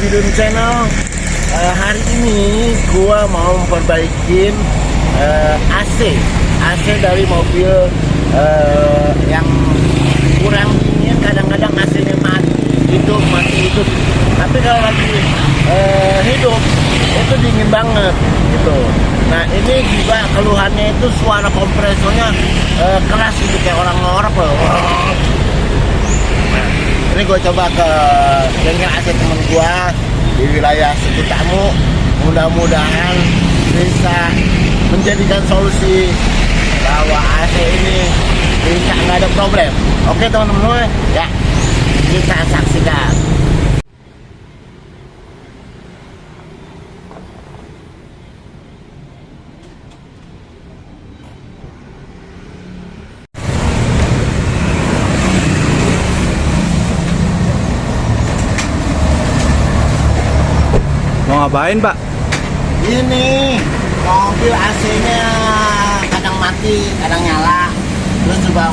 Bidun Channel. Hari ini gua mau memperbaikin AC dari mobil yang kurang dingin. Kadang-kadang AC-nya mati hidup. Tapi kalau lagi hidup itu dingin banget gitu. Nah ini juga keluhannya itu suara kompresornya keras gitu, kayak orang ngorok loh. Nah, ini gue coba ke bengkel AC temen gue di wilayah Sekutamu. Mudah-mudahan bisa menjadikan solusi bahwa AC ini bisa nggak ada problem. Oke teman-teman ya, kita saksikan. Mau ngapain, Pak? Ini mobil AC-nya kadang mati, kadang nyala. Terus juga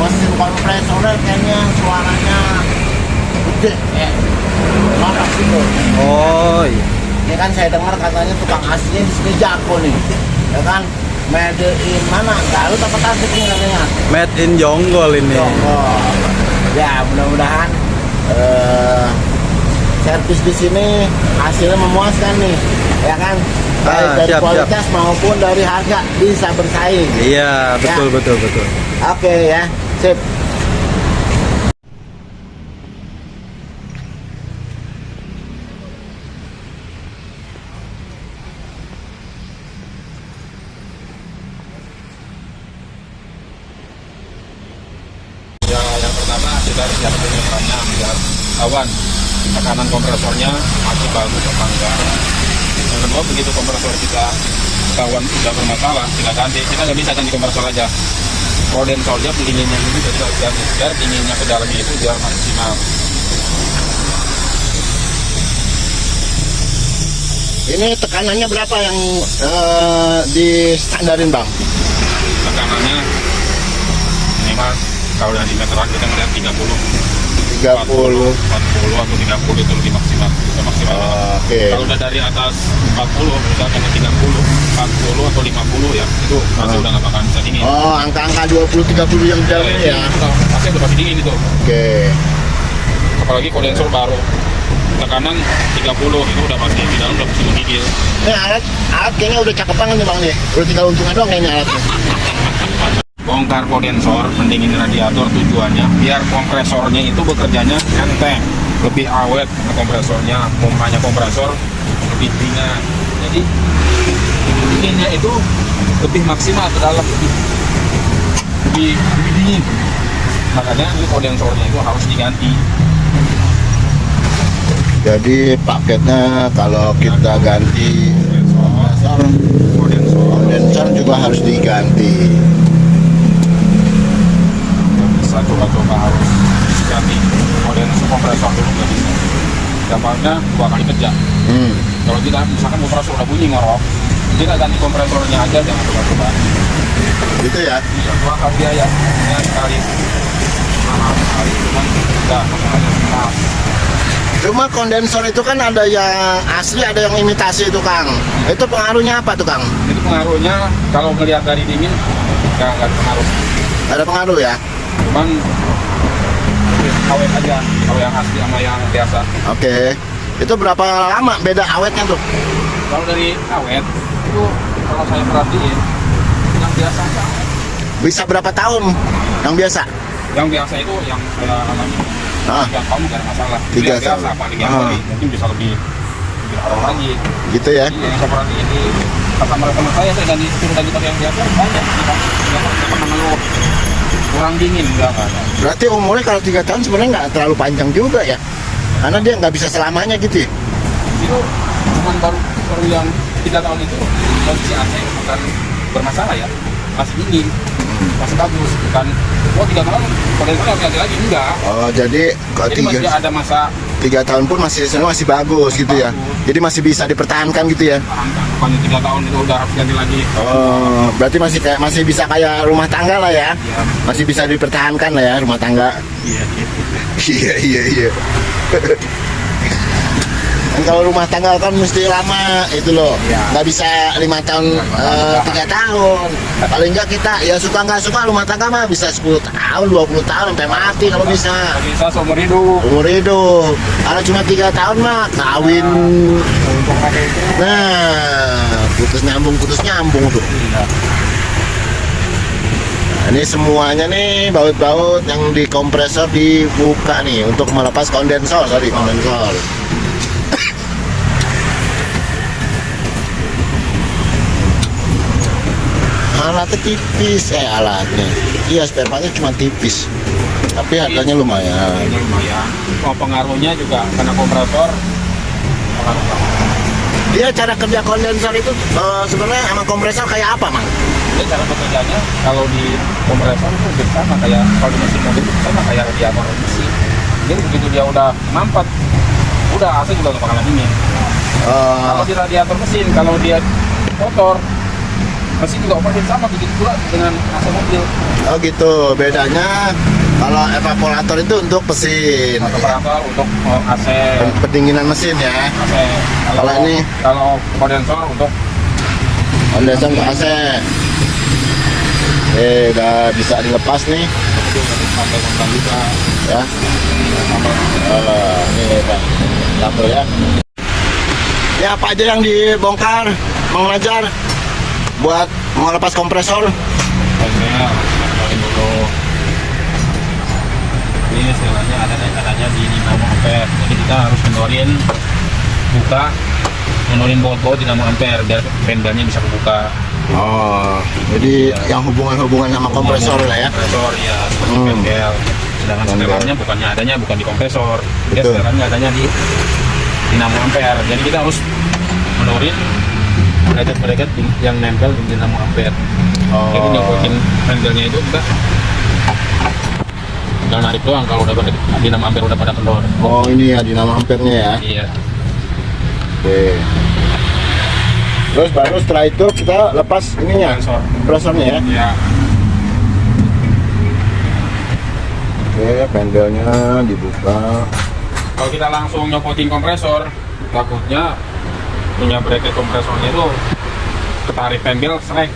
mesin kompresornya kayaknya suaranya gede, marah gitu. Oh iya. Ini kan saya dengar katanya tukang AC-nya di sini jago nih, ya kan? Made in mana? Garut apa Tasik nih katanya? Made in Jonggol ini. Jonggol. Ya mudah-mudahan servis di sini hasilnya memuaskan nih, ya kan? Baik dari siap, kualitas maupun dari harga bisa bersaing. Iya, betul. Oke ya, sip. Ya, yang pertama kita harus lihat penyebabnya biar awan tekanan kompresornya masih bagus apa enggak. Yang kedua, begitu kompresor kita kawan sudah bermasalah, kita ganti. Kita nggak bisa ganti kompresor aja. Kondensornya pendinginnya ini kita ganti biar dinginnya ke dalamnya itu biar maksimal. Ini tekanannya berapa yang di standarin bang? Tekanannya minimal kalau dari meteran kita melihat 30, 40 atau 30 itu lebih maksimal. Oke. Kalau udah dari atas 40, misalkan 30, 40 atau 50 ya, itu masih udah nggak bakal bisa dingin. Oh, angka-angka 20-30 yang di dalamnya ya? Pasti udah pasti dingin itu. Oke. Apalagi kondensor baru, tekanan 30 itu udah pasti di dalam udah mesti menggigil. Ini alat kayaknya udah cakep banget nih bang nih. Udah tinggal untungan doang kayaknya alatnya. Bongkar kondensor, pendingin radiator tujuannya biar kompresornya itu bekerjanya enteng, lebih awet kompresornya, pompanya kompresor lebih ringan. Jadi dinginnya itu lebih maksimal ke dalam, lebih dingin. Makanya ini kondensornya itu harus diganti. Jadi paketnya kalau kita ganti kondensor juga harus diganti. Bisa coba harus ganti kondensor kompresor dulu, nggak bisa. Dampaknya 2 kali kerja. Kalau kita misalkan kompresor udah bunyi ngorok, kita ganti kompresornya aja, jangan coba-coba. Gitu ya? Iya, 2 kali biaya. Ini sekali mahal sekali, cuman udah masalahnya mahal. Cuma kondensor itu kan ada yang asli, ada yang imitasi itu Kang. Itu pengaruhnya apa tuh Kang? Itu pengaruhnya kalau melihat dari dingin nggak ada pengaruh. Ada pengaruh ya? Cuman awet aja kalau yang asli sama yang biasa. Oke. Itu berapa lama beda awetnya tuh? Kalau dari awet itu kalau saya perhatiin yang biasa aja awet. Bisa berapa tahun yang biasa? Yang biasa itu yang saya alami 3 tahun nggak ada masalah. 3 Yang biasa tahun. paling yang kali mungkin bisa lebih lama lagi. Gitu ya? Iya, yang saya perhatiin di customer saya ganti suruh ganti pakai yang biasa banyak sih Pak. Nggak pernah ngeluh kurang dingin, enggak ada. Berarti umurnya kalau 3 tahun sebenarnya nggak terlalu panjang juga ya? Karena dia nggak bisa selamanya gitu ya? Itu cuman baru yang 3 tahun itu kondisi AC bukan bermasalah ya, masih dingin, masih bagus, bukan 3 tahun kondensornya harus ganti lagi, enggak. Oh jadi kalau Jadi masih ada masa 3 tahun pun masih bagus gitu ya? Jadi masih bisa dipertahankan gitu ya? bukannya 3 tahun itu udah harus ganti lagi. Oh, berarti masih bisa kayak rumah tangga lah ya? Iya. Masih bisa dipertahankan lah ya rumah tangga? Iya. Iya. Kan kalau rumah tangga kan mesti lama itu loh, nggak bisa 5 tahun, 3 tahun. Paling nggak kita ya suka nggak suka rumah tangga mah bisa 10 tahun, 20 tahun sampai mati kalau bisa. Bisa seumur hidup. Umur hidup. Kalau cuma 3 tahun mah kawin. Nah, putus nyambung tuh. Nah, ini semuanya nih baut-baut yang di kompresor dibuka nih untuk melepas kondensor. Alatnya tipis, alatnya. Iya, spare partnya cuma tipis. Tapi harganya lumayan. Oh, pengaruhnya juga karena kompresor. Pengaruh banget. Dia cara kerja kondensor itu sebenarnya emang kompresor kayak apa, Mang? Jadi cara bekerjanya kalau di kompresor itu hampir sama kayak kalau di mesin mobil itu sama kayak radiator mesin. Jadi begitu dia udah mampet, udah AC juga nggak bakalan dingin. Kalau di radiator mesin, kalau dia kotor, mesin juga overheat sama begitu pula dengan AC mobil. Oh gitu, bedanya kalau evaporator itu untuk mesin, Evaporator untuk AC, pendinginan mesin ya. AC. Kalau ini kalau kondensor untuk kondensor untuk AC. Udah bisa dilepas nih sampai juga. ya. Ini Pak, kabel ya. Ya apa aja yang dibongkar, mengajar buat melepas kompresor. Dulu ini istilahnya adanya di 5 ampere, jadi kita harus mendorin baut-baut dinamo ampere biar pendelnya bisa kebuka. Oh, jadi yang hubungan-hubungan sama kompresor lah ya. Kompresor ya, seperti pendel. Sedangkan setelannya bukan di kompresor, dia Betul. setelannya adanya di dinamo ampere. Jadi kita harus mendorin bracket yang nempel di dinamo ampere. Jadi nyokokin pendelnya itu kita tinggal narik doang kalau udah dinamo ampere udah pada kendor. Oh ini ya dinamo ampernya ya. Iya. Oke. Terus baru setelah itu kita lepas ininya, kompresornya ya. Iya. Oke, pendelnya dibuka. Kalau kita langsung nyopotin kompresor, takutnya punya bracket kompresornya itu ketarik pendel srek.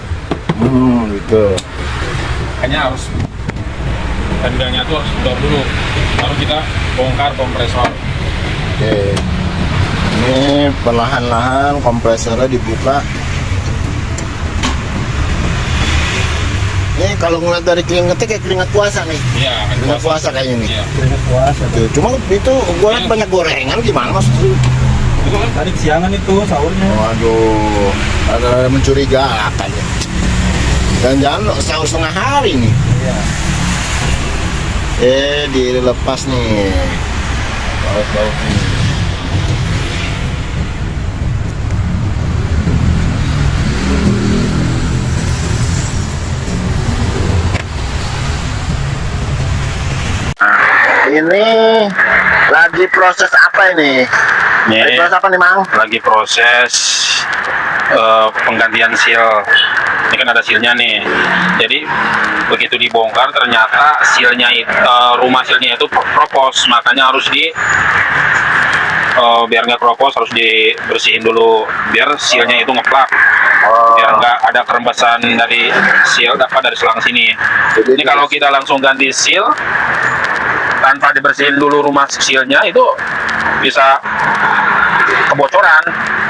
Gitu. Makanya harus pendelnya tuh harus kendor dulu, baru kita bongkar kompresor. Oke. Ini perlahan-lahan kompresornya dibuka. Ini kalau ngeliat dari keringetnya kayak keringat puasa nih. Iya, Keringat puasa kayaknya nih. Iya. Tuh, cuma itu gue liat banyak gorengan gimana maksudnya? Itu kan Tadi siangan itu sahurnya. Waduh, ada mencurigakan ya. Dan jangan sahur setengah hari nih. Iya. Dilepas nih. Baut-baut nih. Ini lagi proses apa ini? Lagi proses apa nih, Mang? Lagi proses penggantian seal. Ini kan ada sealnya nih. Jadi begitu dibongkar ternyata sealnya rumah sealnya itu propos, makanya harus biar nggak propos harus dibersihin dulu biar sealnya itu ngeplak. Biar nggak ada kerembesan dari seal dari selang sini. Ini kalau kita langsung ganti seal tanpa dibersihin dulu rumah sealnya itu bisa kebocoran,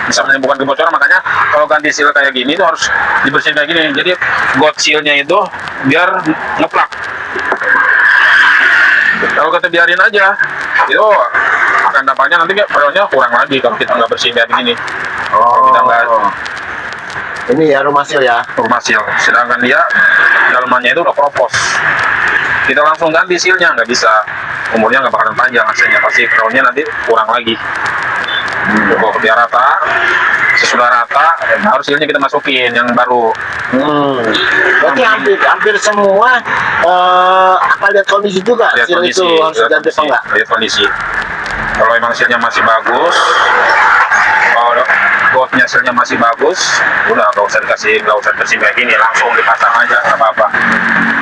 bisa menimbulkan kebocoran. Makanya kalau ganti seal kayak gini itu harus dibersihin kayak gini, jadi got sealnya itu biar ngeplak. Kalau kita biarin aja itu akan dampaknya nanti filenya kurang lagi kalau kita nggak bersihin kayak gini. Kalau kita nggak Ini ya rumah seal ya. rumah seal, sedangkan dia dalamannya itu udah propos. Kita langsung ganti sealnya nggak bisa, umurnya nggak bakalan panjang hasilnya, pasti filenya nanti kurang lagi. Cukup biar rata, sesudah rata harus sealnya kita masukin yang baru. Berarti hampir semua apa lihat kondisi juga Lihat seal kondisi, itu harus diganti apa enggak? lihat kondisi. Kalau emang sealnya masih bagus, kalau spotnya hasilnya masih bagus, udah nggak usah dikasih kayak gini, langsung dipasang aja nggak apa-apa.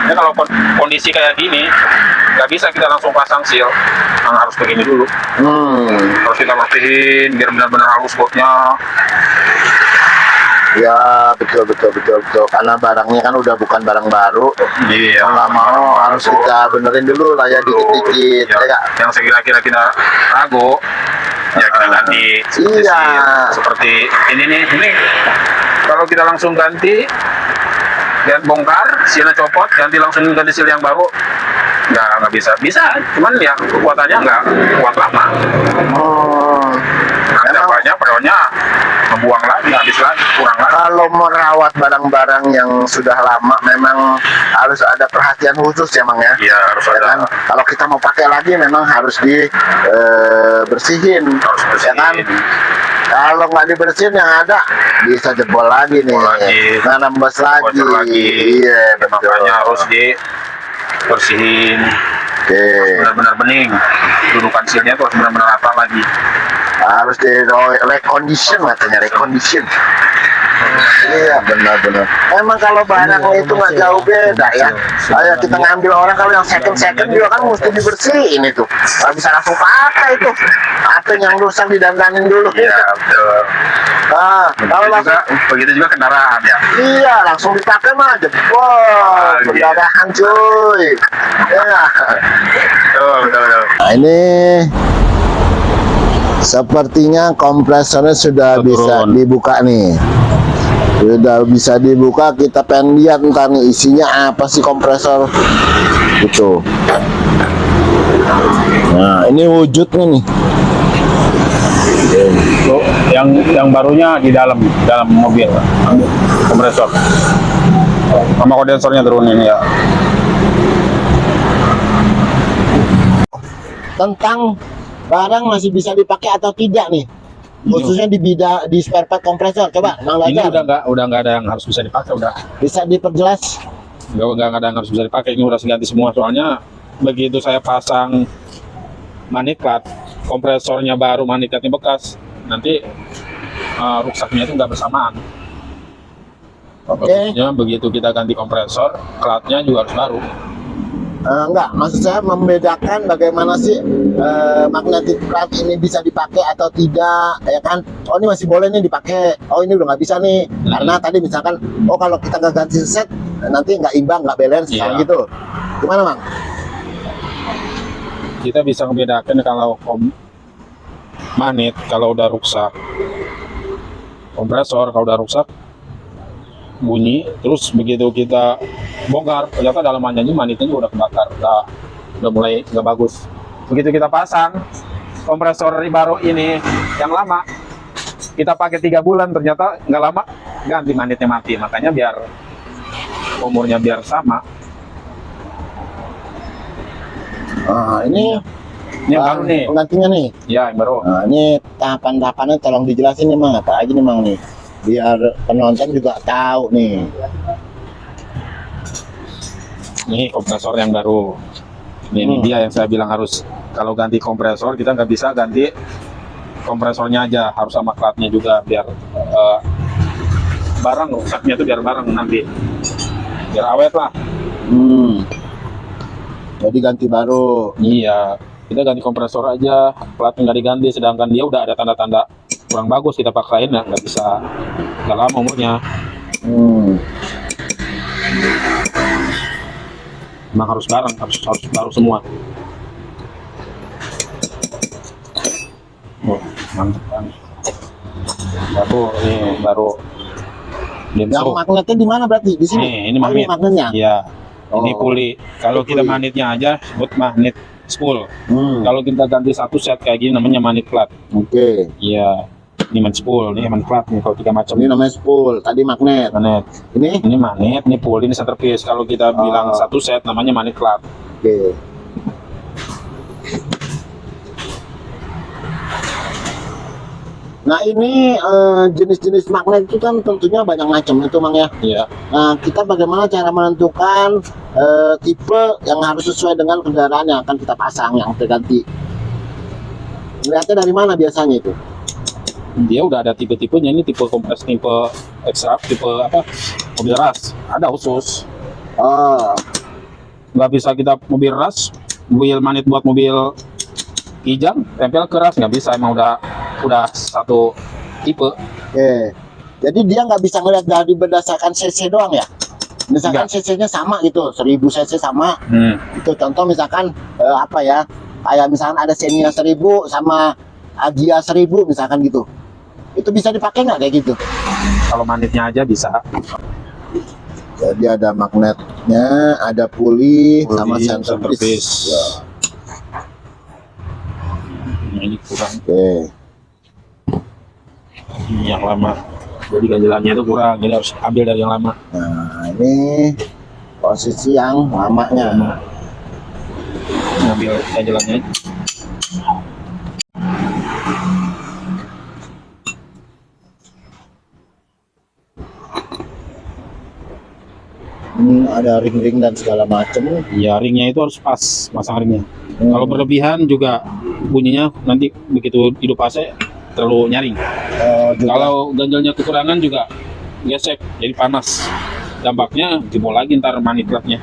Ya kalau kondisi kayak gini nggak bisa kita langsung pasang seal, harus begini dulu. Harus kita bersihin biar benar-benar halus spotnya. Ya betul. Karena barangnya kan udah bukan barang baru. Iya. Nggak mau harus kita benerin dulu lah ya dikit-dikit. Ya, yang sekira-kira kita ragu, ya kita ganti. Iya. Seperti ini nih, ini kalau kita langsung ganti dan bongkar, sealnya copot, ganti seal yang baru, nggak bisa. Cuman ya kekuatannya nggak kuat lama. Karena banyak peronnya membuang lagi, habis lagi, kurang lagi. Kalau merawat barang-barang yang sudah lama memang harus ada perhatian khusus ya Mang ya. Iya, harus Ya ada. kan? Kalau kita mau pakai lagi memang harus dibersihin. Harus Ya kan? bersihin. Kalau nggak dibersihin yang ada bisa jebol lagi nih. Nah, nembus lagi. Bocor lagi. Iya, betul. Makanya harus dibersihin. Oke. Benar-benar bening. Dudukan sealnya tuh harus benar-benar rata lagi. Harus di recondition katanya, recondition. Iya benar. Emang kalau barang itu nggak jauh beda ya. Kayak kita ngambil orang kalau yang second juga kan mesti dibersihin itu. Nggak bisa langsung pakai itu. Apa yang rusak didandanin dulu. Iya, betul. Nah, kalau langsung Begitu juga kendaraan ya. iya langsung dipakai mah jebol, pendarahan cuy. Ya. Betul. Nah, ini sepertinya kompresornya sudah bisa dibuka nih. Sudah bisa dibuka, kita pengen lihat ntar nih isinya apa sih kompresor itu. Nah, ini wujudnya nih. Tuh, yang barunya di dalam mobil kompresor. Sama kondensornya turunin ya. Tentang barang masih bisa dipakai atau tidak nih, khususnya di spare part kompresor. Coba Mang Ini Lajar udah nggak ada yang harus bisa dipakai, udah bisa diperjelas. nggak ada yang harus bisa dipakai, ini udah ganti semua. Soalnya begitu saya pasang maniklat, kompresornya baru, maniklatnya bekas, nanti rusaknya itu nggak bersamaan. Oke. Bagusnya begitu kita ganti kompresor, klatnya juga harus baru. Enggak, maksud saya membedakan bagaimana sih magnetic plat ini bisa dipakai atau tidak, ya kan? Oh ini masih boleh nih dipakai, oh ini udah nggak bisa nih, karena tadi misalkan, oh kalau kita nggak ganti set nanti nggak imbang, nggak balance, Iya. gitu. Gimana Mang? Kita bisa membedakan kalau manit kalau udah rusak, kompresor kalau udah rusak bunyi, terus begitu kita bongkar ternyata dalamannya ini manitnya udah kebakar, udah mulai nggak bagus. Begitu kita pasang kompresor baru ini yang lama, kita pakai 3 bulan, ternyata nggak lama ganti manitnya mati. Makanya biar umurnya biar sama. Ini Ini yang baru nih, penggantinya nih. ya yang baru. Nah, ini tahapan-tahapannya tolong dijelasin nih Mang, apa aja nih Mang nih, biar penonton juga tahu nih. Ini kompresor yang baru. Ini dia yang saya bilang harus, kalau ganti kompresor kita nggak bisa ganti kompresornya aja, harus sama klatnya juga biar barang rusaknya itu biar bareng nanti, biar awet lah. Jadi ganti baru. Iya, kita ganti kompresor aja, platnya nggak diganti, sedangkan dia udah ada tanda-tanda kurang bagus, kita paksain ya nggak bisa, nggak lama umurnya. Emang harus bareng, harus baru semua. Mantap kan. Baru. Yang magnetnya di mana berarti? Di sini. Nih, ini Oh, magnet. magnetnya. Iya. Ini Oh. puli. Kalau kita magnetnya aja sebut magnet spool. Kalau kita ganti satu set kayak gini namanya magnet plat. Oke. Iya. Ini magnet spool, ini magnet plat nih kalau 3 macam. Ini namanya spool. Tadi magnet. Magnet. Ini. Ini magnet, ini pool, ini centerpiece. Kalau kita bilang satu set namanya magnet plat. Oke. Nah ini jenis-jenis magnet itu kan tentunya banyak macam itu Mang ya. Iya. Nah kita bagaimana cara menentukan tipe yang harus sesuai dengan kendaraan yang akan kita pasang, yang terganti. Lihatnya dari mana biasanya itu? Dia udah ada tipe-tipenya, ini tipe kompres, tipe extra, tipe apa, mobil ras, ada khusus. Oh, Nggak bisa kita mobil ras, mobil manit buat mobil kijang, tempel keras nggak bisa, emang udah satu tipe. oke. Jadi dia nggak bisa ngeliat dari berdasarkan cc doang ya? Misalkan Nggak. cc-nya sama gitu, 1000 cc sama. Itu contoh misalkan apa ya? Kayak misalkan ada Xenia 1000 sama Agia 1000 misalkan gitu. Itu bisa dipakai nggak kayak gitu? Kalau manitnya aja bisa. Jadi ada magnetnya, ada puli, sama Puli, center center piece. piece. Ya, Nah, ini kurang, oke. ini yang lama. Jadi ganjelannya itu kurang, jadi harus ambil dari yang lama. Nah, ini posisi yang lamanya. Ambil ganjelannya. Ada ring-ring dan segala macam. Ya, ringnya itu harus pas, masang ringnya. Kalau berlebihan juga bunyinya nanti begitu hidup AC terlalu nyaring. Juga Kalau ganjelnya kekurangan juga gesek, jadi panas. Dampaknya jebol lagi ntar manitratnya.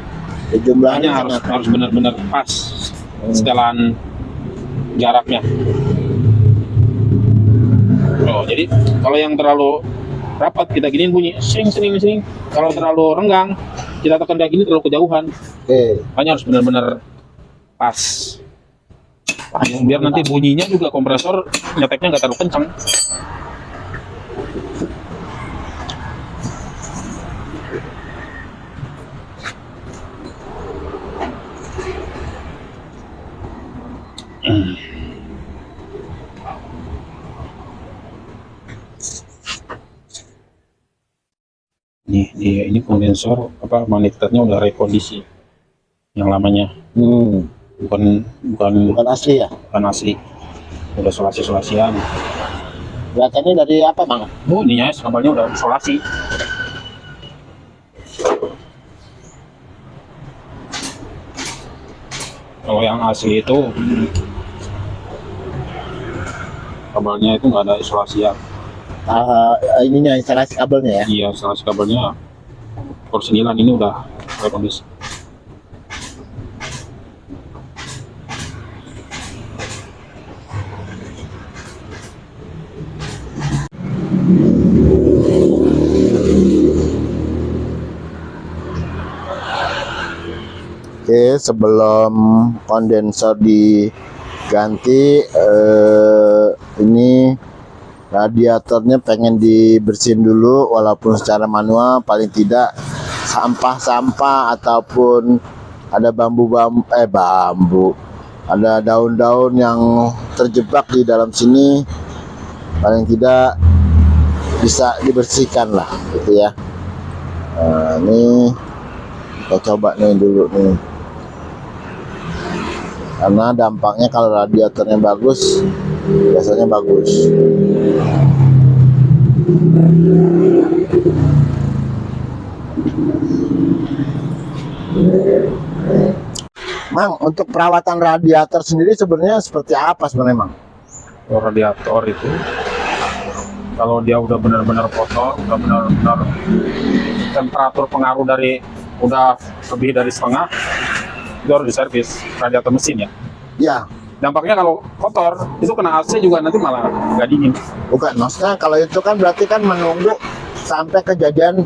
jumlahnya Makanya sangat. harus benar-benar pas setelan jaraknya. Oh, jadi kalau yang terlalu rapat kita giniin bunyi sering. Kalau terlalu renggang kita tekan kayak gini terlalu kejauhan. Oke. Makanya harus benar-benar pas. Biar nanti bunyinya juga kompresor nyeteknya nggak terlalu kencang. Ini kondensor apa manitratnya udah rekondisi yang lamanya, bukan Bukan asli ya? asli, udah solasi-solasian. Kelihatannya dari apa, Bang? Oh, ininya kabelnya udah solasi. Kalau yang asli itu kabelnya itu nggak ada isolasian. Ininya instalasi kabelnya ya? Iya, isolasi kabelnya porselinan ini udah rekondisi. Oke, sebelum kondensor diganti, ini radiatornya pengen dibersihin dulu, walaupun secara manual. Paling tidak sampah-sampah ataupun ada bambu, ada daun-daun yang terjebak di dalam sini, paling tidak bisa dibersihkan lah, gitu ya. Nah, ini kita coba nih dulu nih, karena dampaknya kalau radiatornya bagus biasanya bagus. Mang, untuk perawatan radiator sendiri sebenarnya seperti apa sebenarnya, Mang? Kalau radiator itu kalau dia udah benar-benar kotor, udah benar-benar temperatur pengaruh dari udah lebih dari setengah, itu harus diservis radiator mesin ya. Ya, Dampaknya kalau kotor itu kena AC juga nanti malah nggak dingin. bukan, maksudnya kalau itu kan berarti kan menunggu sampai kejadian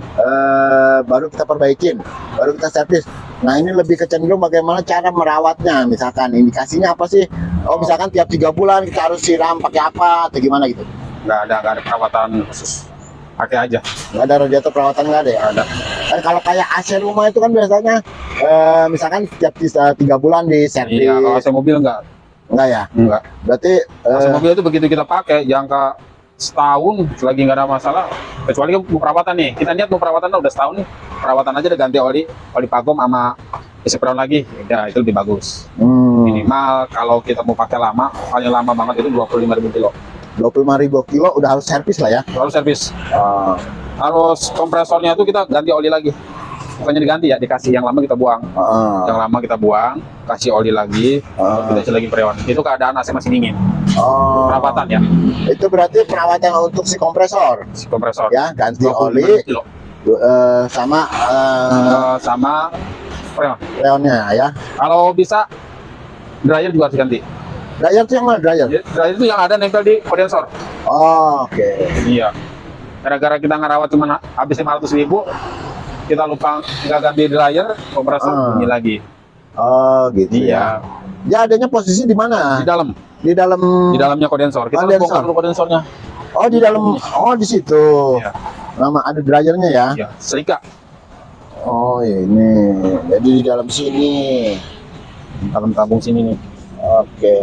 baru kita perbaikin, baru kita servis. Nah, ini lebih kecenderung bagaimana cara merawatnya, misalkan indikasinya apa sih? Oh, misalkan tiap 3 bulan kita harus siram pakai apa atau gimana gitu? Nggak ada perawatan khusus, pakai aja. Nggak ada radiator perawatan, nggak ada ya? Ada. Kan kalau kayak AC rumah itu kan biasanya misalkan tiap 3 bulan di servis. Iya, kalau AC mobil nggak Enggak ya? Berarti AC mobil itu begitu kita pakai jangka setahun lagi nggak ada masalah, kecuali mau perawatan nih. Kita niat mau perawatan udah setahun nih, perawatan aja udah ganti oli pagom sama isi brown lagi, ya itu lebih bagus. Minimal kalau kita mau pakai lama, paling lama banget itu 25.000 kilo. 25.000 kilo udah harus servis lah ya. Lalu servis. Harus kompresornya itu kita ganti oli lagi. Bukannya diganti ya, dikasih yang lama kita buang. Yang lama kita buang, kasih oli lagi, kita isi lagi perewan. Itu keadaan AC masih dingin. Oh, perawatan ya, itu berarti perawatan untuk si kompresor si kompresor. ya, ganti 25 oli kilo. sama Sama freon. freonnya ya. Kalau bisa dryer juga harus ganti. Dryer itu yang mana dryer? Dryer itu yang ada nempel di kondensor. Oh, oke. Iya. Gara-gara kita ngerawat cuma habis 500.000, kita lupa nggak ganti dryer, kompresor bunyi lagi. Oh, gitu ya. Iya. Ya, adanya posisi di mana? Di dalam. Di dalam. Di dalamnya kondensor. Kita Kondensor. bongkar dulu kondensornya. Oh, di dalam. Oh, di situ. Iya. Nama ada dryernya ya? Iya. Serika. Oh, ini. Jadi di dalam sini. Dalam tabung sini nih. Oke.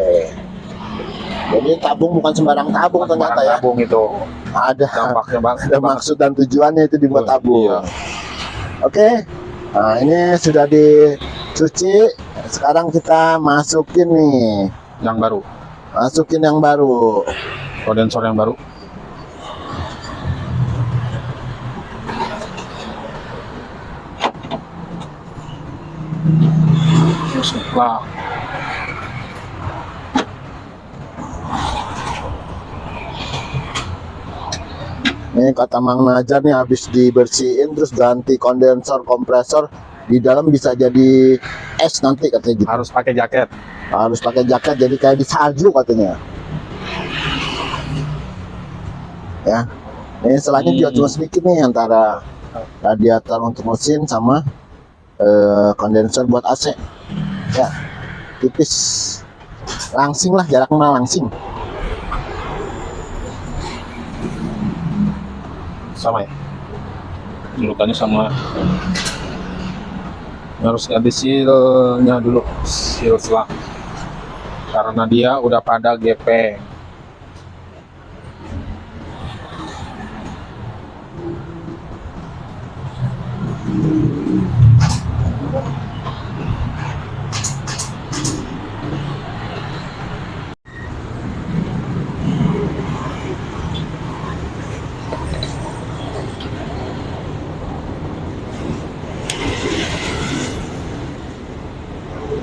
Jadi tabung bukan sembarang tabung ternyata ya. Tabung itu Ada dampaknya banget. ada maksud dan tujuannya itu dibuat tabung. Iya. Oke. Nah, ini sudah dicuci. Sekarang kita masukin nih. Yang baru. Masukin yang baru. Kondensor yang baru. Wah. Ini kata Mang Najar nih habis dibersihin terus ganti kondensor kompresor di dalam bisa jadi es nanti katanya gitu. Harus pakai jaket. Harus pakai jaket jadi kayak di salju katanya. Ya. Ini setelahnya juga cuma sedikit nih antara radiator untuk mesin sama kondensor buat AC. Ya. Tipis. Langsing lah, jaraknya langsing. Sama ya. Julukannya sama. Harus ganti sealnya dulu, seal selang. Karena dia udah pada gepeng.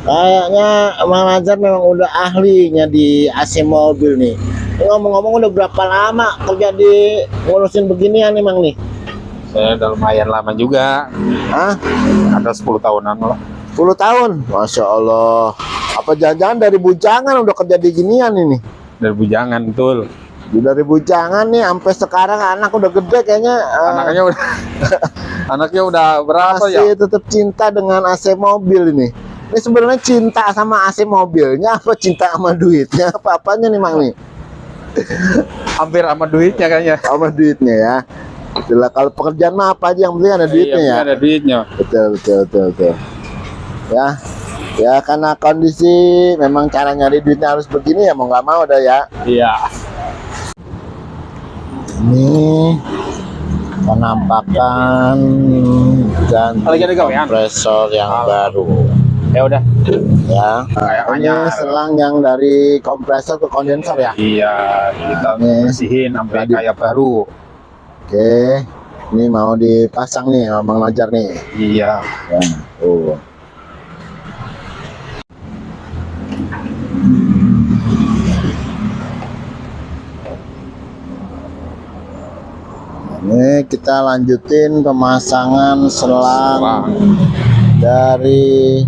Kayaknya Mang Najar memang udah ahlinya di AC mobil nih. Ini ngomong-ngomong udah berapa lama kerja di ngurusin beginian nih Mang nih? Saya udah lumayan lama juga. Hah? Ada 10 tahunan lah. 10 tahun? Masya Allah. Apa jangan-jangan dari bujangan udah kerja di ginian ini? Dari bujangan, betul. Dari bujangan nih sampai sekarang anak udah gede kayaknya. Anaknya udah anaknya udah berapa masih ya? tetap cinta dengan AC mobil ini. Ini sebenarnya cinta sama AC mobilnya apa cinta sama duitnya apa apanya nih Mang nih? Hampir sama duitnya kayaknya. Sama duitnya ya. Itulah kalau pekerjaan mah apa aja yang penting ada duitnya Iya, ya. ada duitnya. Betul. Ya. Ya karena kondisi memang cara nyari duitnya harus begini ya mau nggak mau dah ya. Iya. Ini penampakan ganti Lagi ada gawean? kompresor yang baru. Ya udah. Ya. Kayak Ini anyar. selang yang dari kompresor ke kondensor ya. Iya, kita Nih. bersihin sampai Tadi. kayak baru. Oke. Ini mau dipasang nih sama Mang Najar nih. Iya. Ya. Oh. Ini kita lanjutin pemasangan selang dari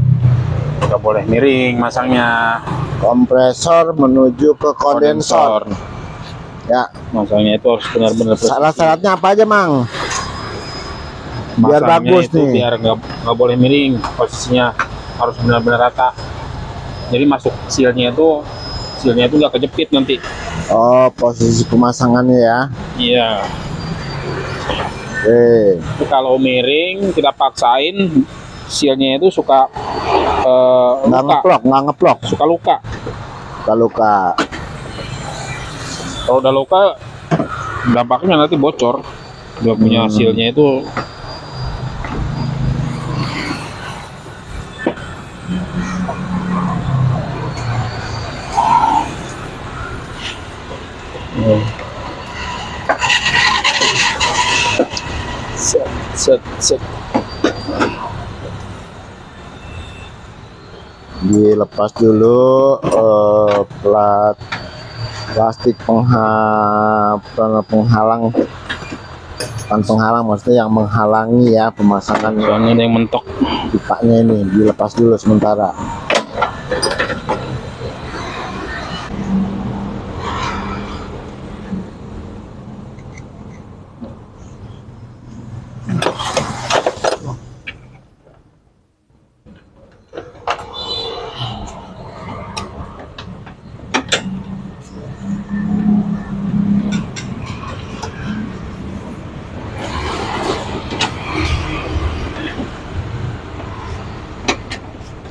Nggak boleh miring masangnya. kompresor menuju ke kondensor. Ya, Masangnya itu harus benar-benar bersih. syarat-syaratnya apa aja, Mang? Biar Masangnya bagus itu nih. biar nggak boleh miring, posisinya harus benar-benar rata. Jadi masuk sealnya itu nggak kejepit nanti. Oh, posisi pemasangannya ya. Iya. Oke. Itu kalau miring kita paksain sealnya itu suka Nggak luka, ngeplok. suka luka. Luka. Kalau udah luka dampaknya nanti bocor. Dia punya sealnya itu. Set. Dilepas dulu plat plastik penghalang, bukan penghalang, maksudnya yang menghalangi ya pemasangan Soalnya ada yang mentok. pipanya ini dilepas dulu sementara.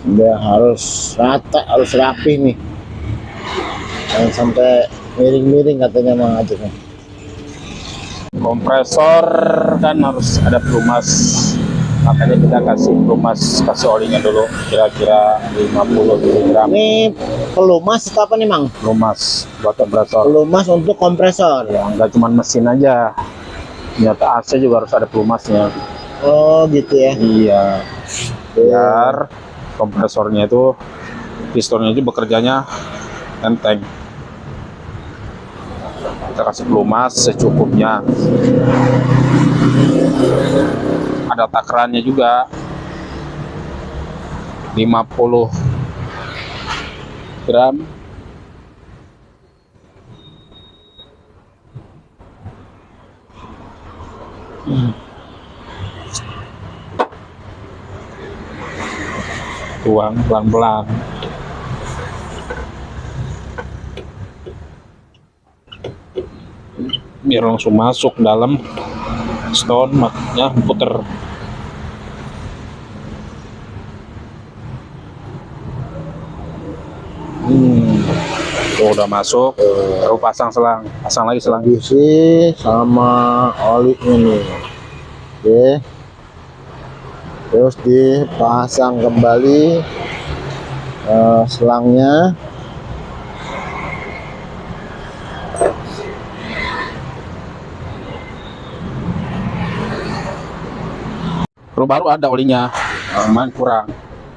Dia harus rata, harus rapi nih, jangan sampai miring-miring katanya Mang Ajeng. Kompresor kan harus ada pelumas, makanya kita kasih olinya dulu kira-kira 50 mg Ini pelumas atau apa nih Mang? pelumas buat kompresor. Pelumas untuk kompresor. Ya, nggak cuma mesin aja, ternyata AC juga harus ada pelumasnya. Oh gitu ya. Iya, biar kompresornya itu, pistonnya itu bekerjanya enteng. Kita kasih pelumas secukupnya. Ada takarannya juga, 50 gram. Tuang pelan-pelan. Biar langsung masuk dalam stone, makanya puter. Tuh udah masuk, baru pasang selang, pasang lagi selang. Isi sama olinya nih. Oke. Terus dipasang kembali selangnya. Baru ada olinya, cuman kurang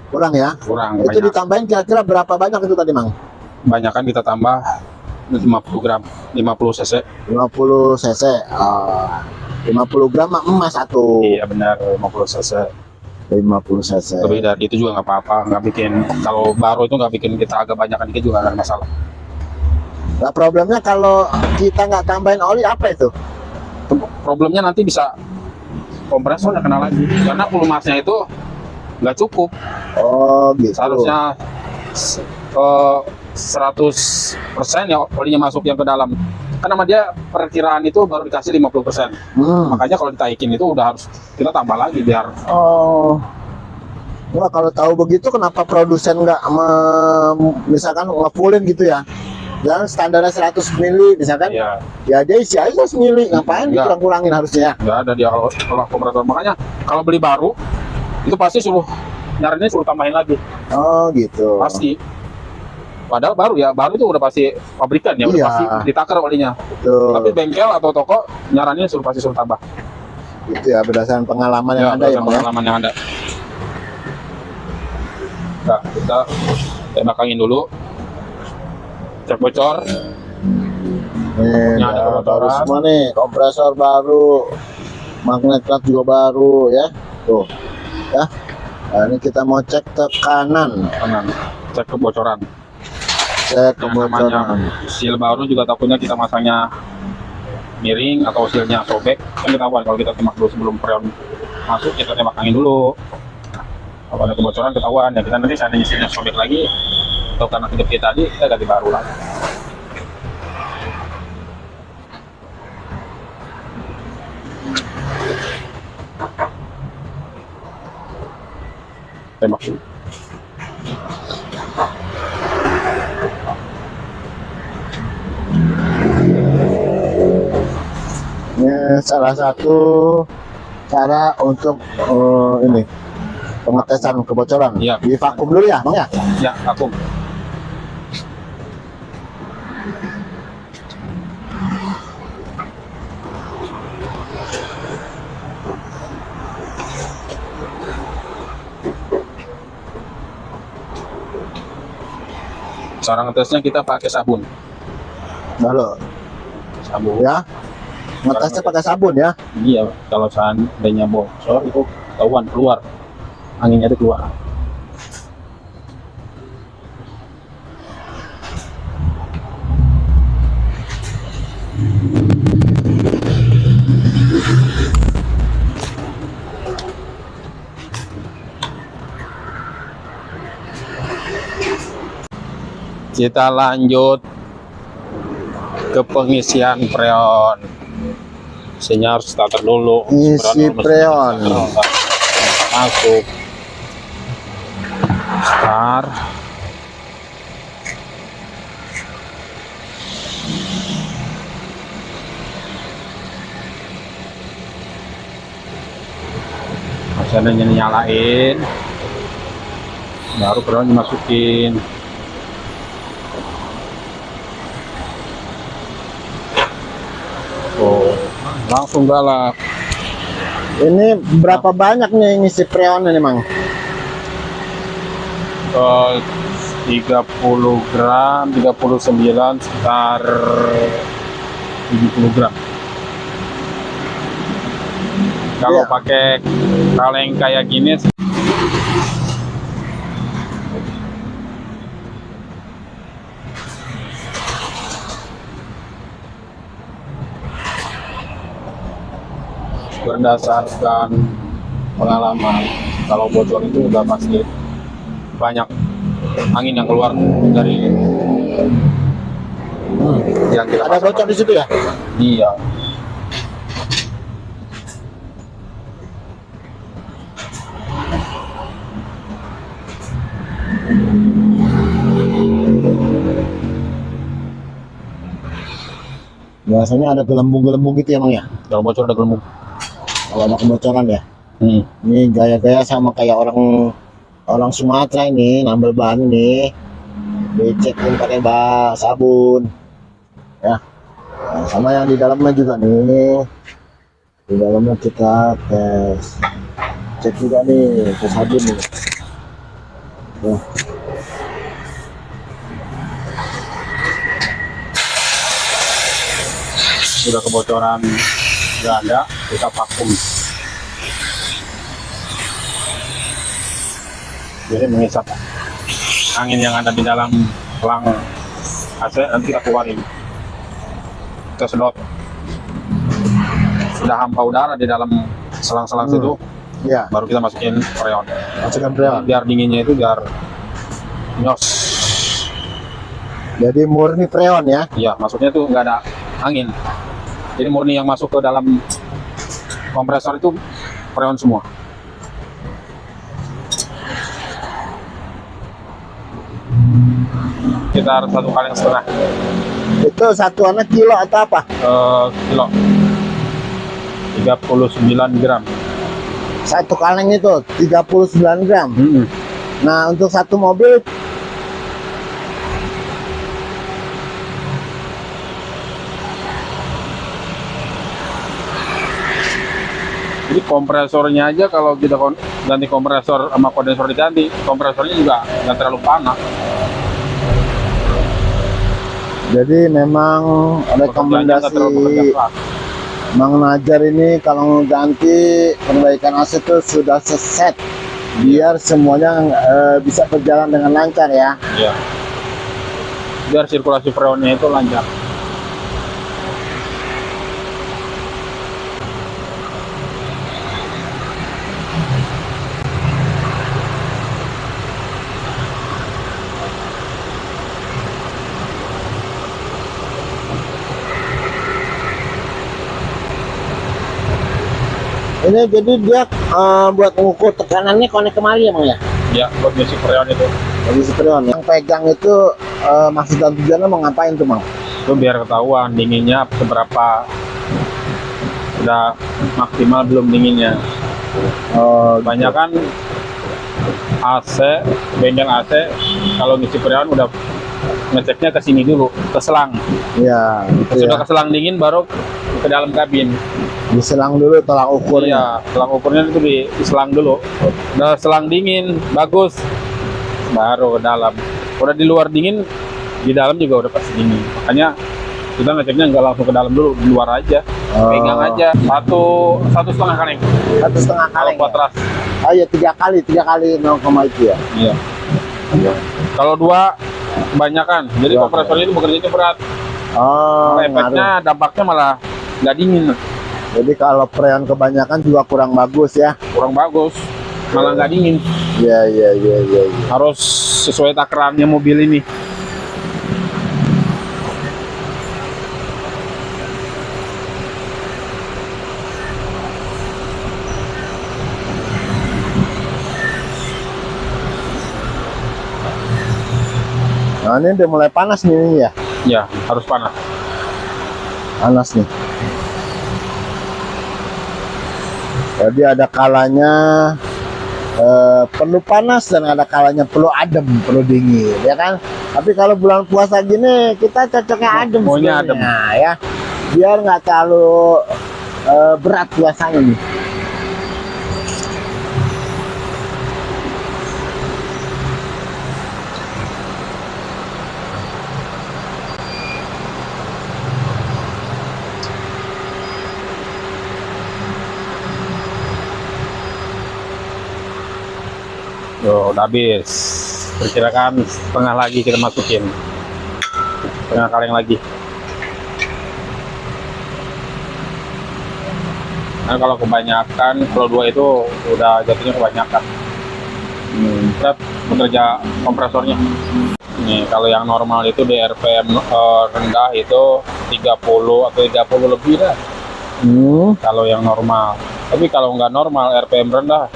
Kurang ya? kurang Itu banyak. ditambahin kira-kira berapa banyak itu tadi Mang? Banyakan kita tambah 50 gram, 50 cc. 50 cc. 50 gram emas satu. Iya benar, 50 cc. 50 cc. Lebih dari itu juga nggak apa-apa, nggak bikin, kalau baru itu nggak bikin kita agak banyakan dikit juga nggak ada masalah. Nah, problemnya kalau kita nggak tambahin oli apa itu? Problemnya nanti bisa kompresornya kena lagi, karena pelumasnya itu nggak cukup. Oh gitu. Seharusnya 100% ya olinya masuk yang ke dalam. Karena sama dia perkiraan itu baru dikasih 50%. Makanya kalau ditaikin itu udah harus kita tambah lagi biar. Oh. Wah, kalau tahu begitu kenapa produsen nggak misalkan ngefullin gitu ya? Jangan standarnya 100 mili misalkan. Ya, Ya dia isi aja 100 mili, ngapain Enggak. dikurang-kurangin harusnya? nggak ada dia kalau kompresor. Makanya kalau beli baru itu pasti nyarinya suruh tambahin lagi, Oh gitu. pasti. Padahal baru itu udah pasti pabrikan ya, udah Iya. pasti ditakar olinya. Betul. Tapi bengkel atau toko nyarannya pasti suruh tambah. Itu ya berdasarkan pengalaman yang ada ya, berdasarkan Bang, ya. pengalaman yang ada. Nah, kita tembakangin dulu, cek bocor. Nih, Ini ada udah baru kebocoran. semua nih, kompresor baru, magnet cut juga baru ya. Tuh, ya. Nah, ini kita mau cek tekanan, Kanan, cek kebocoran. cek Yang namanya kebocoran. seal baru juga takutnya kita masangnya miring atau sealnya sobek, kan ketahuan kalau kita tembak dulu sebelum freon masuk, kita tembakangin dulu. Kalau ada kebocoran ketahuan ya, kita nanti seandainya sealnya sobek lagi atau karena kejepit tadi, kita ganti baru lagi. Tembak dulu. Ini salah satu cara untuk ini pengetesan kebocoran. Iya. Di vakum dulu ya, Bang ya. Ya, vakum. Cara ngetesnya kita pakai sabun. Lalu sabun. ya, ngetesnya pakai sabun ya. Iya, kalau seandainya bocor itu ketahuan keluar, anginnya itu keluar. Kita lanjut ke pengisian freon. Mesinnya harus starter dulu. Isi Sebenarnya mesin freon. starter. Masuk. Start. Mesinnya nyalain. Baru freon dimasukin. Oh, langsung galak. Ini berapa banyak nih ngisi freon ini, Mang? 30 gram, 39 sekitar 70 gram. Kalau Iya. pakai kaleng kayak gini berdasarkan pengalaman, kalau bocor itu udah pasti banyak angin yang keluar dari yang kita Ada pasang. bocor di situ ya? Iya. Biasanya ada gelembung-gelembung gitu ya, Mang ya? Kalau bocor udah gelembung. Kalau ada kebocoran ya. Hmm. Ini gaya-gaya sama kayak orang Sumatera ini, nambel bahan ini. Dicekin pakai sabun. Ya. Nah, sama yang di dalamnya juga nih. Di dalamnya kita tes. Cek juga nih ke sabun nih. Tuh. Sudah kebocoran nggak ada, kita vakum. Jadi mengisap angin yang ada di dalam selang AC, nanti kita keluarin. Kita sedot. Sudah hampa udara di dalam selang-selang situ, Ya, baru kita masukin freon. masukkan freon. Biar dinginnya itu biar nyos. Jadi murni freon ya. Ya, maksudnya tuh nggak ada angin. Jadi murni yang masuk ke dalam kompresor itu freon semua. Sekitar 1,5 kali. Itu satuannya kilo atau apa? Kilo 39 gram. Satu kaleng itu 39 gram. Nah, untuk satu mobil Jadi kompresornya aja kalau kita ganti kompresor sama kondensor diganti, kompresornya juga nggak terlalu panas. jadi memang Pekerjaannya nggak terlalu bekerja rekomendasi keras. Mang Najar ini kalau ganti perbaikan AC itu sudah seset biar semuanya bisa berjalan dengan lancar ya. Iya. Biar sirkulasi freonnya itu lancar. Ini jadi dia buat mengukur tekanannya konek kemari ya, Mang ya. Ya, buat ngisi freon itu. Jadi freon yang pegang itu maksud dan tujuannya mau ngapain tuh, Mang? Itu biar ketahuan dinginnya seberapa, udah maksimal belum dinginnya. Banyak kan AC, bengkel AC kalau ngisi freon udah ngeceknya ke sini dulu, ke selang. Ya, gitu Sudah ya. ke selang dingin baru ke dalam kabin. Diselang dulu tolak ukurnya. Iya, selang ukurnya itu di selang dulu. Udah selang dingin, bagus, baru ke dalam. Udah di luar dingin, di dalam juga udah pasti dingin. Makanya Kita ngeceknya nggak langsung ke dalam dulu, di luar aja. Pegang aja. Satu setengah kaleng. 1,5 Kalau kaleng. kuat Ya? ras. Oh iya, 3 kali 0, itu ya. Iya. Kalau 2 kebanyakan. Jadi Dua. kompresornya itu bekerjanya berat. Oh, Efeknya ngaruh. dampaknya malah nggak dingin, Jadi kalau freon kebanyakan juga kurang bagus ya. kurang bagus, malah nggak dingin. Iya, iya, iya, iya. Ya. Harus sesuai takarannya mobil ini. Nah, ini udah mulai panas nih ini ya. Ya, harus panas. Panas nih. Jadi ada kalanya perlu panas dan ada kalanya perlu adem, perlu dingin, ya kan? Tapi kalau bulan puasa gini kita cocoknya adem Maunya sebenarnya, ya, biar nggak terlalu berat puasanya nih. Udah habis. Perkirakan setengah lagi kita masukin. Setengah kaleng lagi. Nah, kalau kebanyakan, kalau 2 itu udah jatuhnya kebanyakan. Berat bekerja kompresornya. Nih, kalau yang normal itu di RPM rendah itu 30 atau 30 lebih dah. Kalau yang normal. Tapi kalau nggak normal, RPM rendah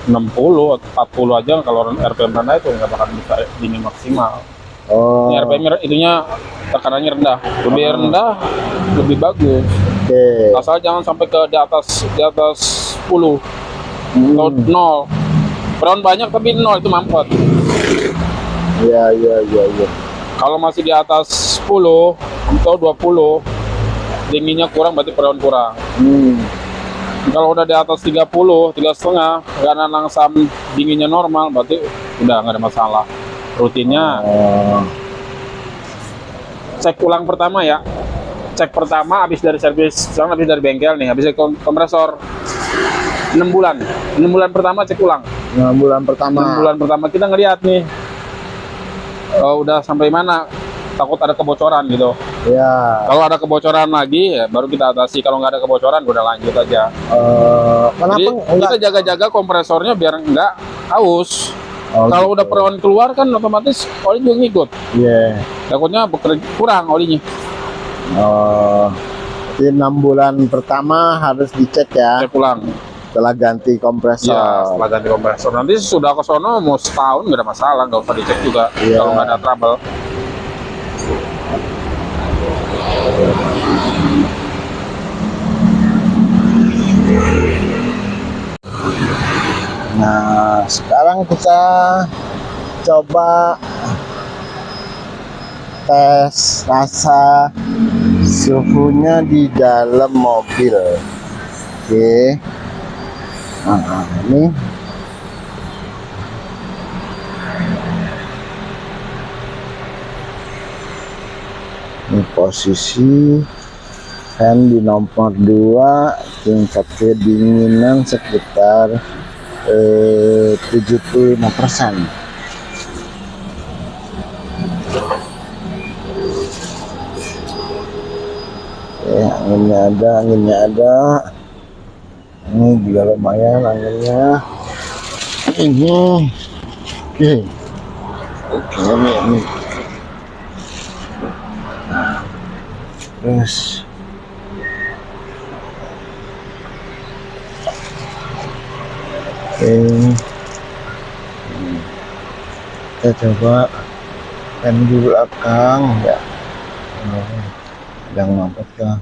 60 atau 40 aja, kalau RPM rendah itu nggak bakal bisa dingin maksimal. Oh, Ini RPM itunya tekanannya rendah, lebih rendah lebih bagus. oke. Asal jangan sampai ke di atas 10 atau 0. Freon banyak tapi 0 itu mampet. Iya, iya, iya, iya. Kalau masih di atas 10 atau 20, dinginnya kurang, berarti freon kurang. Kalau udah di atas 30, 3,5, karena langsam dinginnya normal, berarti udah nggak ada masalah. Rutinnya cek ulang pertama ya. Cek pertama habis dari servis, sekarang habis dari bengkel nih, habis dari kompresor 6 bulan. 6 bulan pertama cek ulang. 6 bulan pertama. 6 bulan pertama kita ngeliat nih, udah sampai mana, takut ada kebocoran gitu. Ya. Kalau ada kebocoran lagi ya baru kita atasi. Kalau nggak ada kebocoran udah lanjut aja. Kenapa Jadi enggak? kita jaga-jaga kompresornya biar nggak haus. Oh, Kalau gitu. udah freon keluar kan otomatis oli juga ngikut. Iya. Takutnya bekerja kurang olinya. Jadi 6 bulan pertama harus dicek ya. Cek ulang. Setelah ganti kompresor. Ya, setelah ganti kompresor. Nanti sudah ke sono mau setahun nggak ada masalah, nggak usah dicek juga. Iya. Kalau nggak ada trouble. Nah, sekarang kita coba tes rasa suhunya di dalam mobil. Oke. Nah, ini posisi fan di nomor 2, tingkat kedinginan sekitar 75%. Ya, anginnya ada. Ini juga lumayan anginnya. Ini, oke. Ini. Terus. Kita coba fan di belakang ya. Yang mampet kah?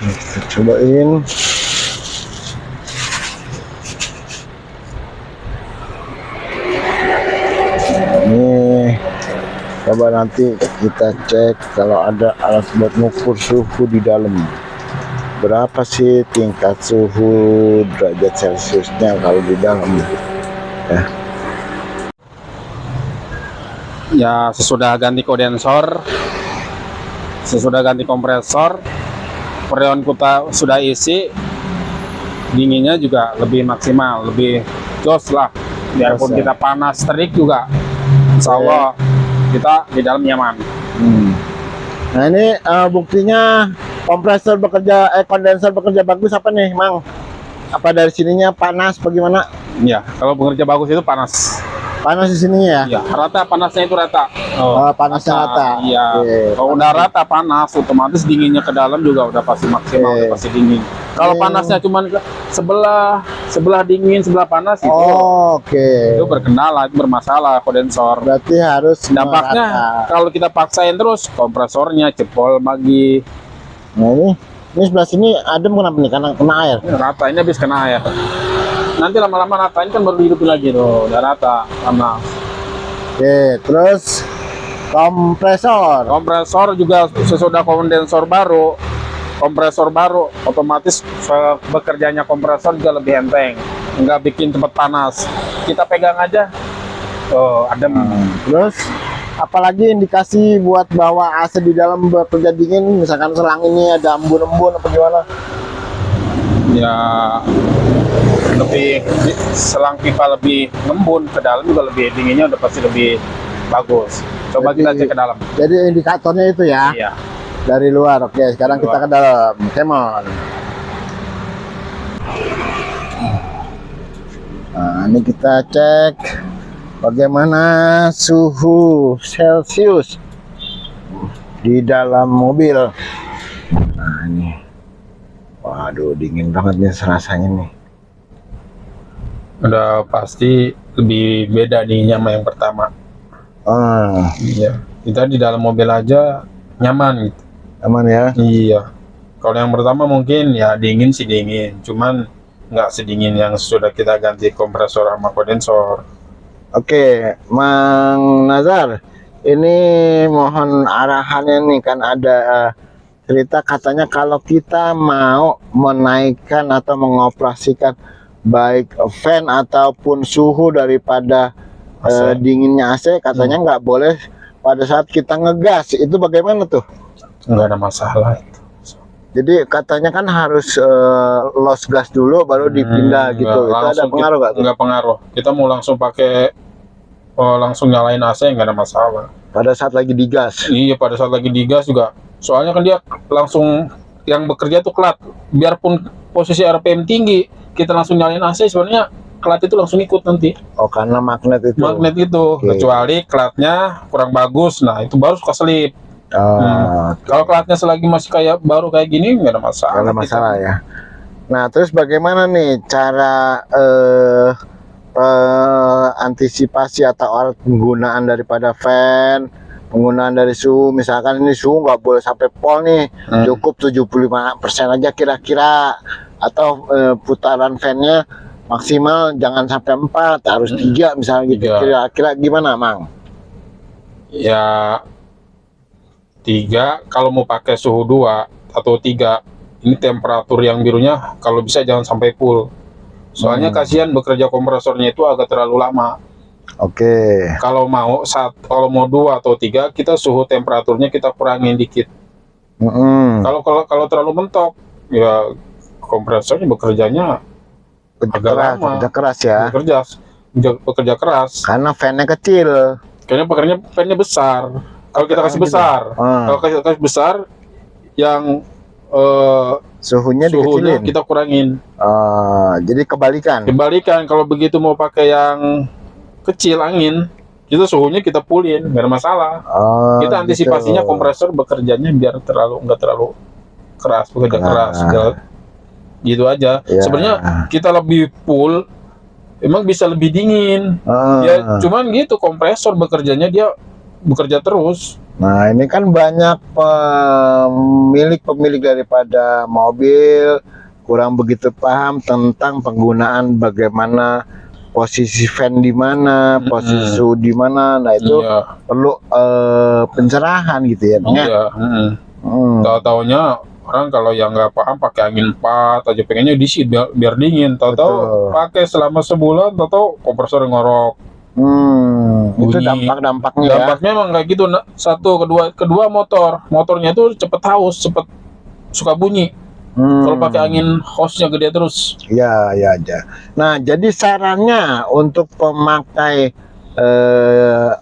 Kita cobain. Coba nanti kita cek kalau ada alat buat mengukur suhu di dalam. Berapa sih tingkat suhu derajat Celciusnya kalau di dalam? Ya. Ya, sesudah ganti kondensor, sesudah ganti kompresor, freon kita sudah isi, dinginnya juga lebih maksimal, lebih jos lah. Biarpun Jos, ya. kita panas terik juga, insya Allah kita di dalam nyaman. Nah ini buktinya kompresor bekerja, kondensor bekerja bagus apa nih, Mang? Apa dari sininya panas, bagaimana? Ya, kalau bekerja bagus itu panas. Panas di sini ya? Ya, rata panasnya itu rata. Panasnya rata. Iya. Oke. Kalau udah rata panas, otomatis dinginnya ke dalam juga udah pasti maksimal, Oke. udah pasti dingin. Kalau panasnya cuman ke sebelah dingin, sebelah panas itu, Oke. itu berkendala, itu bermasalah kondensor. Berarti harus Dampaknya merata. kalau kita paksain terus kompresornya jebol lagi. Nah ini sebelah sini adem kenapa nih? Karena kena air. Rata ini habis kena air. Nanti lama-lama ratain kan baru dihidupin lagi tuh, udah rata panas. Oke, terus kompresor. Kompresor juga sesudah kompresor baru otomatis bekerjanya kompresor juga lebih enteng, nggak bikin cepat panas. Kita pegang aja, adem. Terus apalagi indikasi buat bahwa AC di dalam bekerja dingin, misalkan selang ini ada embun-embun apa gimana? Ya lebih selang pipa lebih ngembun, ke dalam juga lebih dinginnya udah pasti lebih bagus. Coba kita cek ke dalam. Jadi indikatornya itu ya, Iya. dari luar. Oke, sekarang kita ke dalam. Come on. Nah, ini kita cek bagaimana suhu Celcius di dalam mobil. Nah, ini. Waduh, dingin banget nih rasanya nih. Udah pasti lebih beda dinginnya sama yang pertama. Iya, kita di dalam mobil aja nyaman gitu. Aman ya? Iya. Kalau yang pertama mungkin ya dingin sih dingin, cuman nggak sedingin yang sudah kita ganti kompresor sama kondensor. Oke, Mang Nazar, ini mohon arahannya nih, kan ada cerita katanya kalau kita mau menaikkan atau mengoperasikan baik fan ataupun suhu daripada AC. dinginnya AC, katanya nggak boleh pada saat kita ngegas. Itu bagaimana tuh? Nggak ada masalah itu. Jadi katanya kan harus loss gas dulu baru dipindah gitu. Nggak, Itu ada langsung pengaruh nggak tuh? nggak pengaruh. Kita mau langsung pakai langsung nyalain AC nggak ada masalah. Pada saat lagi digas. Iya, pada saat lagi digas juga. Soalnya kan dia langsung yang bekerja tuh klat. Biarpun posisi RPM tinggi, kita langsung nyalain AC sebenarnya klat itu langsung ikut nanti. Oh, karena magnet itu. Magnet itu, Oke. kecuali klatnya kurang bagus. Nah, itu baru suka selip. Kalau klatnya selagi masih kayak baru kayak gini nggak ada masalah. Nggak ada masalah ya. Nah, terus bagaimana nih cara antisipasi atau alat penggunaan daripada fan, penggunaan dari suhu, misalkan ini suhu nggak boleh sampai pol nih, cukup 75% aja kira-kira, atau putaran fan-nya maksimal jangan sampai 4, harus 3 misalnya gitu. 3. Kira-kira gimana, Mang? Ya 3, kalau mau pakai suhu 2 atau 3, ini temperatur yang birunya kalau bisa jangan sampai full. Soalnya kasihan bekerja kompresornya itu agak terlalu lama. Oke. Kalau mau kalau mau 2 atau 3, kita suhu temperaturnya kita kurangin dikit. Kalau terlalu mentok, ya kompresornya bekerjanya agak lama. Kerja keras ya. Bekerja keras. Karena fan-nya kecil. Kayaknya pennya besar. Kalau kita kasih besar, kalau kasih besar, yang Suhunya suhunya dikecilin. kita kurangin. Jadi kebalikan. Kebalikan, kalau begitu mau pakai yang kecil angin, itu suhunya kita pulin, nggak ada masalah. Kita antisipasinya gitu. kompresor bekerjanya biar nggak terlalu keras, bekerja keras. Gitu aja. Ya. Sebenarnya kita lebih full, emang bisa lebih dingin. Ya cuman gitu, kompresor bekerjanya dia bekerja terus. Nah, ini kan banyak pemilik daripada mobil kurang begitu paham tentang penggunaan bagaimana posisi fan di mana, posisi suhu di mana. Nah itu Iya. perlu pencerahan gitu ya. Bang, ya? Iya. Tahu-taunya orang kalau yang nggak paham pakai angin 4 aja, pengennya diisi biar dingin. Tahu-tahu Betul. pakai selama sebulan, tahu-tahu kompresor ngorok. Itu Bunyi. dampak-dampaknya ya. Dampaknya emang kayak gitu. Nah, satu, kedua motornya itu cepet haus, cepet suka bunyi. Kalau pakai angin hose-nya gede terus. Ya, ya aja. Nah, jadi sarannya untuk pemakai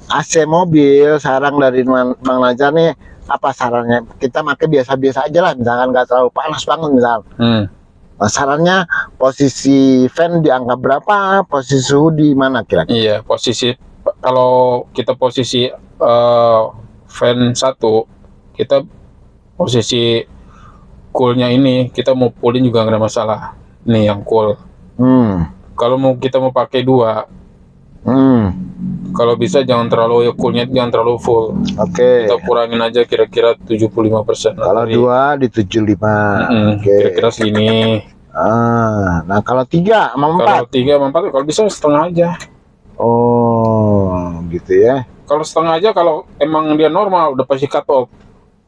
AC mobil, saran dari Bang Nazar nih, apa sarannya? Kita pakai biasa-biasa aja lah, misalkan nggak terlalu panas banget misal. Nah, sarannya posisi fan di angka berapa, posisi suhu di mana kira-kira? Iya, posisi kalau kita posisi fan 1, kita posisi coolnya ini kita mau pullin juga nggak ada masalah. Nih yang cool. Kalau kita mau pakai 2, kalau bisa jangan terlalu coolnya jangan terlalu full. Oke. Kita kurangin aja kira-kira 75%. Kalau 2 di 75. Oke. Kira-kira segini. Nah kalau 3 sama 4? Kalau 3 sama 4 kalau bisa setengah aja. Oh, gitu ya. Kalau setengah aja, kalau emang dia normal udah pasti cut off.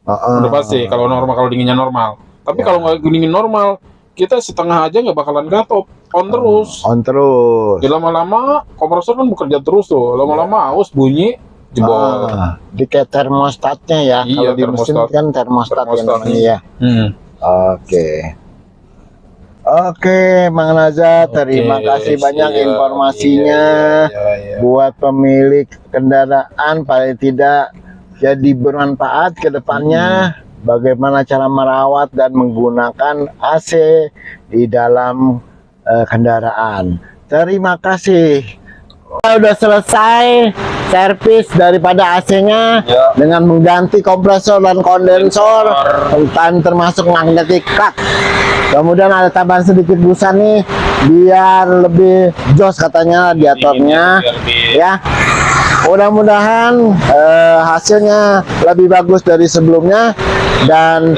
Udah pasti kalau normal, kalau dinginnya normal. Tapi kalau nggak dingin normal, kita setengah aja nggak bakalan cut off. On terus. On terus. Ya, lama-lama kompresor kan bekerja terus tuh. Lama-lama haus bunyi jebol. Di kayak termostatnya ya. Iya, Kalau di mesin termostat. kan termostat yang Termostat. namanya ya. Oke, Bang Nazar, terima kasih banyak informasinya. Iya. Buat pemilik kendaraan paling tidak jadi bermanfaat ke depannya. Bagaimana cara merawat dan menggunakan AC di dalam kendaraan. Terima kasih. Udah selesai servis daripada AC-nya dengan mengganti kompresor dan kondensor dan termasuk magnetic cut. Kemudian ada tambahan sedikit busa nih biar lebih jos katanya radiatornya ya. Mudah-mudahan hasilnya lebih bagus dari sebelumnya, dan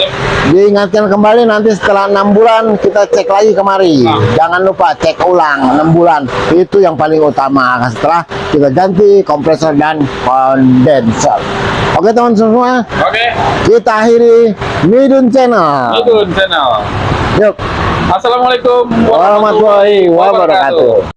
diingatkan kembali nanti setelah 6 bulan kita cek lagi kemari. Jangan lupa cek ulang 6 bulan, itu yang paling utama setelah kita ganti kompresor dan kondensor. Oke teman semua, kita akhiri Midun Channel. Yuk, Assalamualaikum warahmatullahi wabarakatuh.